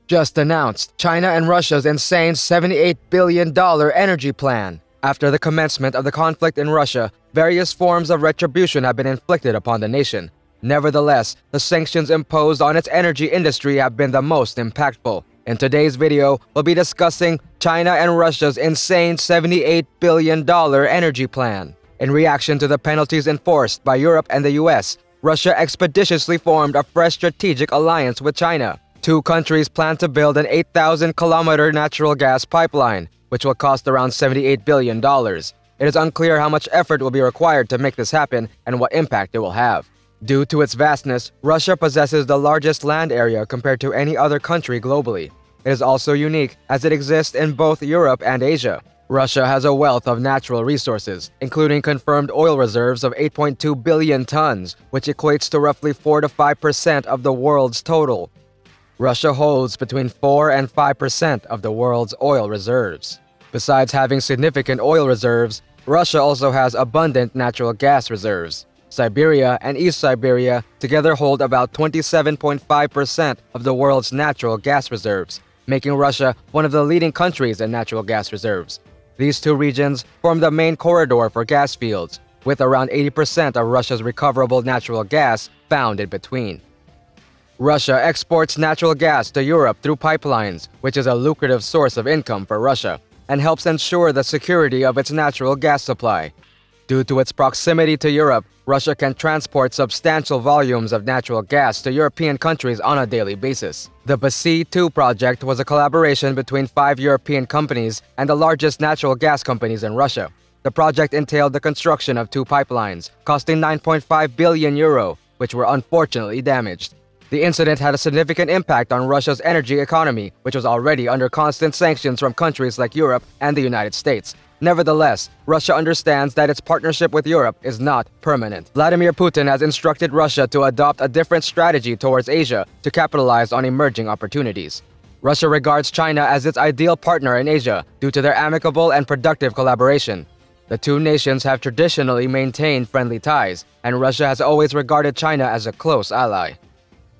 just announced China and Russia's insane $78 billion energy plan. After the commencement of the conflict in Russia, various forms of retribution have been inflicted upon the nation. Nevertheless, the sanctions imposed on its energy industry have been the most impactful. In today's video, we'll be discussing China and Russia's insane $78 billion energy plan. In reaction to the penalties enforced by Europe and the US, Russia expeditiously formed a fresh strategic alliance with China. Two countries plan to build an 8,000-kilometer natural gas pipeline, which will cost around $78 billion. It is unclear how much effort will be required to make this happen and what impact it will have. Due to its vastness, Russia possesses the largest land area compared to any other country globally. It is also unique as it exists in both Europe and Asia. Russia has a wealth of natural resources, including confirmed oil reserves of 8.2 billion tons, which equates to roughly 4 to 5% of the world's total. Russia holds between 4 and 5% of the world's oil reserves. Besides having significant oil reserves, Russia also has abundant natural gas reserves. Siberia and East Siberia together hold about 27.5% of the world's natural gas reserves, making Russia one of the leading countries in natural gas reserves. These two regions form the main corridor for gas fields, with around 80% of Russia's recoverable natural gas found in between. Russia exports natural gas to Europe through pipelines, which is a lucrative source of income for Russia, and helps ensure the security of its natural gas supply. Due to its proximity to Europe, Russia can transport substantial volumes of natural gas to European countries on a daily basis. The Basi-2 project was a collaboration between 5 European companies and the largest natural gas companies in Russia. The project entailed the construction of 2 pipelines, costing €9.5 billion, which were unfortunately damaged. The incident had a significant impact on Russia's energy economy, which was already under constant sanctions from countries like Europe and the United States. Nevertheless, Russia understands that its partnership with Europe is not permanent. Vladimir Putin has instructed Russia to adopt a different strategy towards Asia to capitalize on emerging opportunities. Russia regards China as its ideal partner in Asia due to their amicable and productive collaboration. The two nations have traditionally maintained friendly ties, and Russia has always regarded China as a close ally.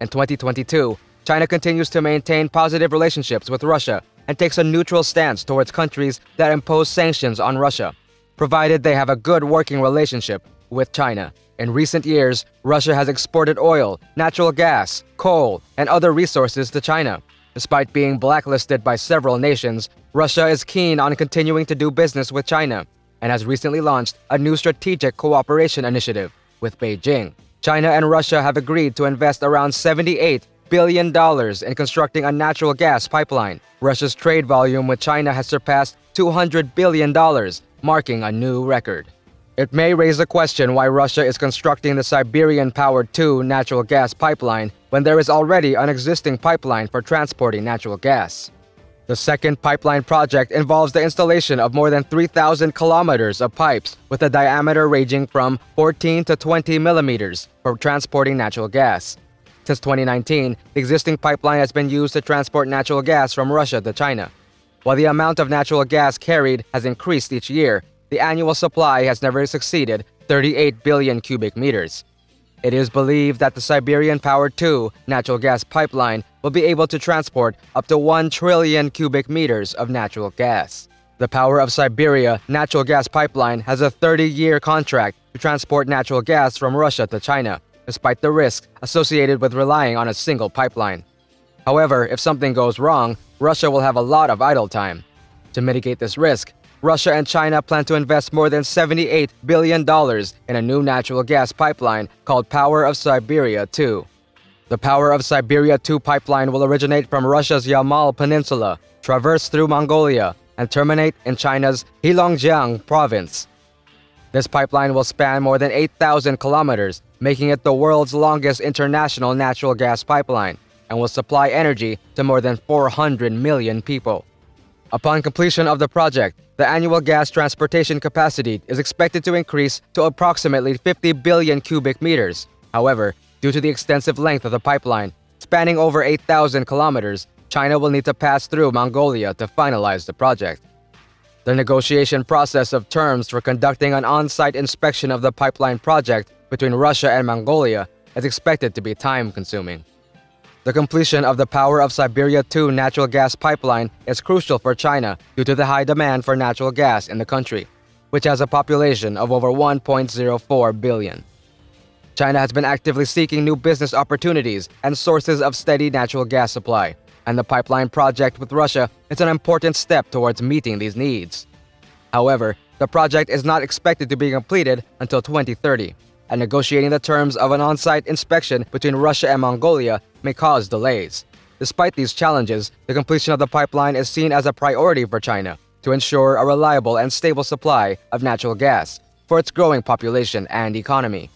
In 2022, China continues to maintain positive relationships with Russia and takes a neutral stance towards countries that impose sanctions on Russia, provided they have a good working relationship with China. In recent years, Russia has exported oil, natural gas, coal, and other resources to China. Despite being blacklisted by several nations, Russia is keen on continuing to do business with China and has recently launched a new strategic cooperation initiative with Beijing. China and Russia have agreed to invest around $78 billion in constructing a natural gas pipeline. Russia's trade volume with China has surpassed $200 billion, marking a new record. It may raise the question why Russia is constructing the Siberian-powered 2 natural gas pipeline when there is already an existing pipeline for transporting natural gas. The second pipeline project involves the installation of more than 3,000 kilometers of pipes with a diameter ranging from 14 to 20 millimeters for transporting natural gas. Since 2019, the existing pipeline has been used to transport natural gas from Russia to China. While the amount of natural gas carried has increased each year, the annual supply has never exceeded 38 billion cubic meters. It is believed that the Siberian-powered 2 natural gas pipeline will be able to transport up to 1 trillion cubic meters of natural gas. The Power of Siberia natural gas pipeline has a 30-year contract to transport natural gas from Russia to China, despite the risk associated with relying on a single pipeline. However, if something goes wrong, Russia will have a lot of idle time. To mitigate this risk, Russia and China plan to invest more than $78 billion in a new natural gas pipeline called Power of Siberia 2. The Power of Siberia 2 pipeline will originate from Russia's Yamal Peninsula, traverse through Mongolia, and terminate in China's Xinjiang province. This pipeline will span more than 8,000 kilometers, making it the world's longest international natural gas pipeline, and will supply energy to more than 400 million people. Upon completion of the project, the annual gas transportation capacity is expected to increase to approximately 50 billion cubic meters. However, due to the extensive length of the pipeline, spanning over 8,000 kilometers, China will need to pass through Mongolia to finalize the project. The negotiation process of terms for conducting an on-site inspection of the pipeline project between Russia and Mongolia is expected to be time-consuming. The completion of the Power of Siberia 2 natural gas pipeline is crucial for China due to the high demand for natural gas in the country, which has a population of over 1.04 billion. China has been actively seeking new business opportunities and sources of steady natural gas supply, and the pipeline project with Russia is an important step towards meeting these needs. However, the project is not expected to be completed until 2030, and negotiating the terms of an on-site inspection between Russia and Mongolia may cause delays. Despite these challenges, the completion of the pipeline is seen as a priority for China to ensure a reliable and stable supply of natural gas for its growing population and economy.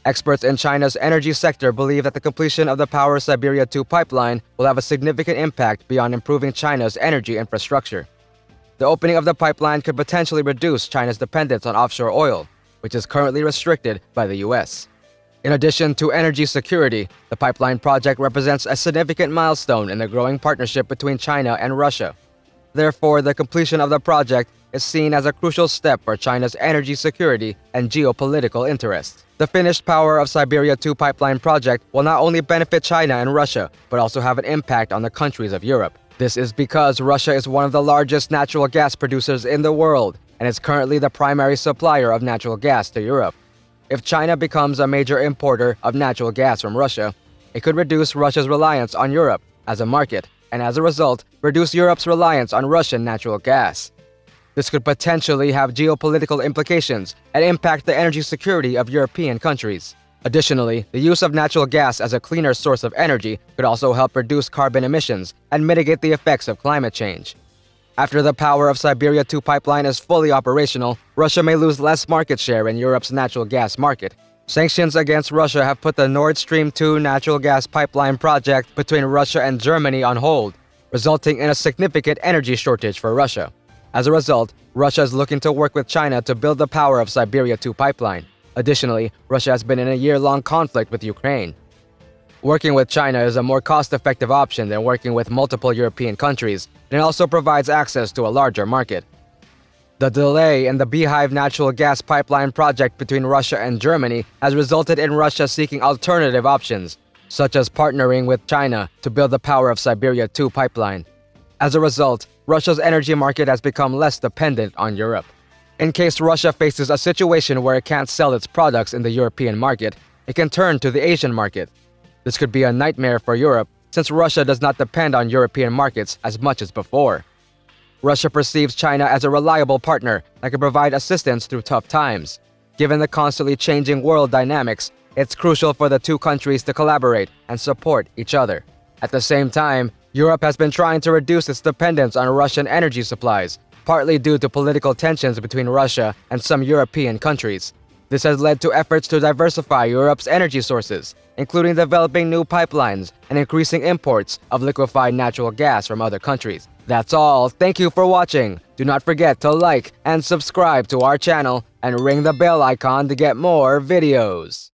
Experts in China's energy sector believe that the completion of the Power Siberia 2 pipeline will have a significant impact beyond improving China's energy infrastructure. The opening of the pipeline could potentially reduce China's dependence on offshore oil, which is currently restricted by the US. In addition to energy security, the pipeline project represents a significant milestone in the growing partnership between China and Russia. Therefore, the completion of the project is seen as a crucial step for China's energy security and geopolitical interests. The finished Power of Siberia 2 pipeline project will not only benefit China and Russia, but also have an impact on the countries of Europe. This is because Russia is one of the largest natural gas producers in the world and is currently the primary supplier of natural gas to Europe. If China becomes a major importer of natural gas from Russia, it could reduce Russia's reliance on Europe as a market, and as a result, reduce Europe's reliance on Russian natural gas. This could potentially have geopolitical implications and impact the energy security of European countries. Additionally, the use of natural gas as a cleaner source of energy could also help reduce carbon emissions and mitigate the effects of climate change. After the Power of Siberia 2 pipeline is fully operational, Russia may lose less market share in Europe's natural gas market. Sanctions against Russia have put the Nord Stream 2 natural gas pipeline project between Russia and Germany on hold, resulting in a significant energy shortage for Russia. As a result, Russia is looking to work with China to build the Power of Siberia 2 pipeline. Additionally, Russia has been in a year-long conflict with Ukraine. Working with China is a more cost-effective option than working with multiple European countries, and it also provides access to a larger market. The delay in the Beehive natural gas pipeline project between Russia and Germany has resulted in Russia seeking alternative options, such as partnering with China to build the Power of Siberia 2 pipeline. As a result, Russia's energy market has become less dependent on Europe. In case Russia faces a situation where it can't sell its products in the European market, it can turn to the Asian market. This could be a nightmare for Europe, since Russia does not depend on European markets as much as before. Russia perceives China as a reliable partner that can provide assistance through tough times. Given the constantly changing world dynamics, it's crucial for the two countries to collaborate and support each other. At the same time, Europe has been trying to reduce its dependence on Russian energy supplies, partly due to political tensions between Russia and some European countries. This has led to efforts to diversify Europe's energy sources, including developing new pipelines and increasing imports of liquefied natural gas from other countries. That's all. Thank you for watching. Do not forget to like and subscribe to our channel and ring the bell icon to get more videos.